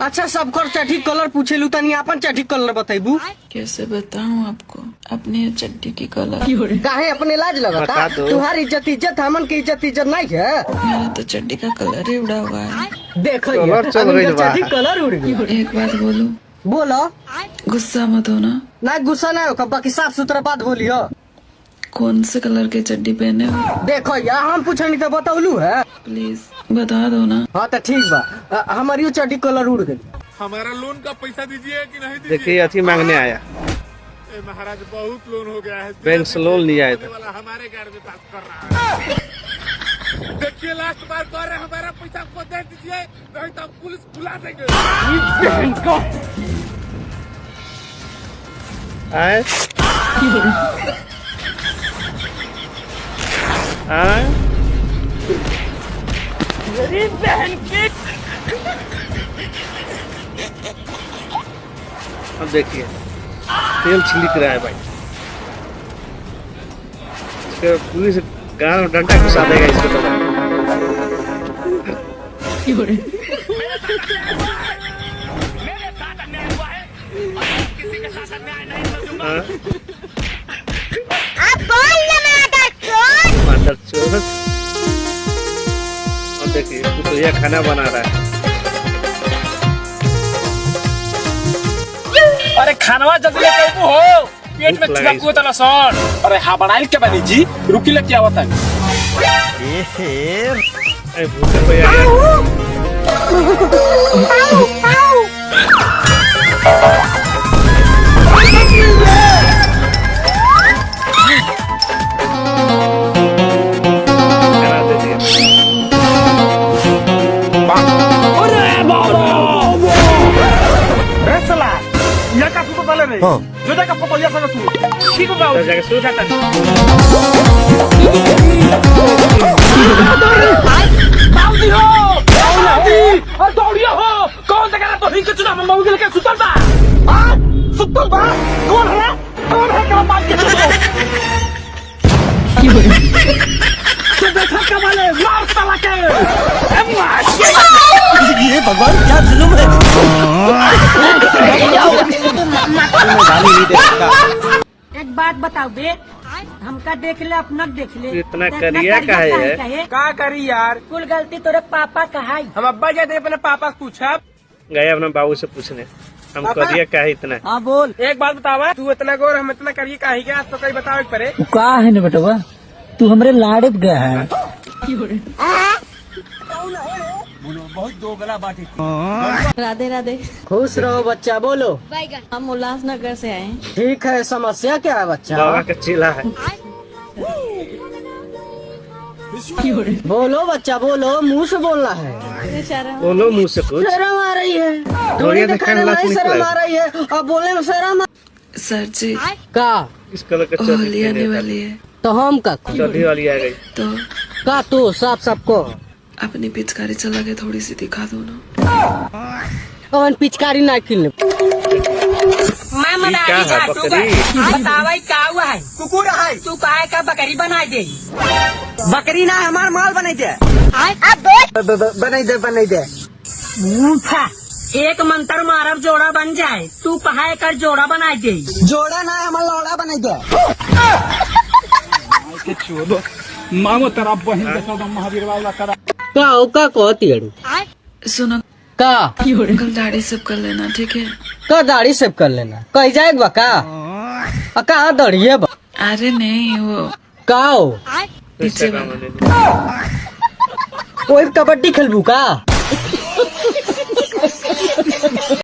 अच्छा सब कर चड्डी कलर पूछेलू तनी अपन चड्डी कलर बताइबू। कैसे बताऊं आपको अपनी चड्डी की कलर? काहे अपने लाज लगता? तुम्हारी इज्जत हमन की इज्जत नहीं है। मेरा तो चड्डी का कलर ही उड़ा हुआ है। देखो चड्डी कलर उड़ गई। एक बात बोलूं? बोलो। गुस्सा मत होना। ना गुस्सा नहीं होगा, बाकी साफ सुथरा बात बोलियो। कौन से कलर के चड्डी पहने हो? देखो यार हम पूछे नहीं तो बताउलू है। प्लीज बता दो ना। हाँ तो ठीक बा, हमारी चड्डी कलर उड़ गई। हमारा लोन का पैसा दीजिए कि नहीं दीजिए? देखिए अथी मांगने आया, महाराज बहुत लोन हो गया है, बैंक से लोन नहीं आया था। वाला हमारे घर में पास कर रहा है। देखिए लास्ट बार कह रहे हमारा पैसा को दे दीजिए, नहीं तो पुलिस बुला देंगे। आए मेरी बहन की। अब देखिए तेल छिड़क रहा है भाई, इसके पुलिस गाँव में डंडा घुसा देगा इसको तो। और देखिए कुतरिया खाना बना रहा है। अरे खानवा जल्दी लेके हो, पेट में चिपक हुआ था सर। अरे हाँ बनाइल के बनी जी, रुकी लग क्या होता है? भूखे भैया जो जगह फोटो लिया सके सु ठीक होगा तो जगह सूझ आता है। बाउजी हो और दौड़िया हो, कौन जगह तो हिंग के चुनाव में मौगिल के सुतल बा। हां सुतल बा, कौन है का बात के चलो तो देखा कमाले मार साला के। ये भगवान क्या जुल्म है। एक बात बताओ बे, हमका देख ले अपना देख ले। इतना करिया का है? का करी यार, कुल गलती तोरे पापा का है। हम अब्बा जाते अपने पापा से पूछब। गए अपना बाबू से पूछने, हम करिया का है इतना। हाँ बोल। एक बात बतावा, तू इतना गोर हम इतना करिए काहे के, आज तो कहीं बतावे पड़े। का है न बेटवा, तू हमरे लाड़े गया है। राधे राधे। खुश रहो बच्चा, बोलो। हम उल्लासनगर से आए हैं। ठीक है, समस्या क्या है बच्चा? बाबा का चेला है। बोलो बच्चा बोलो, मुंह से बोलना है। बोलो मुंह से कुछ। शर्म आ रही है, थोड़ी दिखाने में नहीं शर्म आ रही है, अब बोलने में शर्म। सर जी का इस कलर का होली आने वाली है तो हम का चढ़ी वाली आ गई तो का तो साफ साफ को अपनी पिचकारी चला के थोड़ी सी दिखा दो ना। कौन पिचकारी ना किन क्या है बकरी? बतावा का हुआ है? कुकुर है तू काहे का बकरी बना दे? बकरी ना हमार माल बनाई दे, बनाई दे। मूर्खा, एक मंत्र मारब जोड़ा बन जाए, तू कहा कर जोड़ा बना दे। जोड़ा ना हमार लौड़ा बनाई दे। मामो तेरा बहन देखा महावीर वाला करा। का कहती है? सुनो का कल दाढ़ी सब कर लेना, ठीक है? का दाढ़ी सेव कर लेना, कहीं जाएगा का? कहाँ दौड़िए बा? अरे नहीं वो का हो? पीछे वाला। कोई कबड्डी खेलबू का?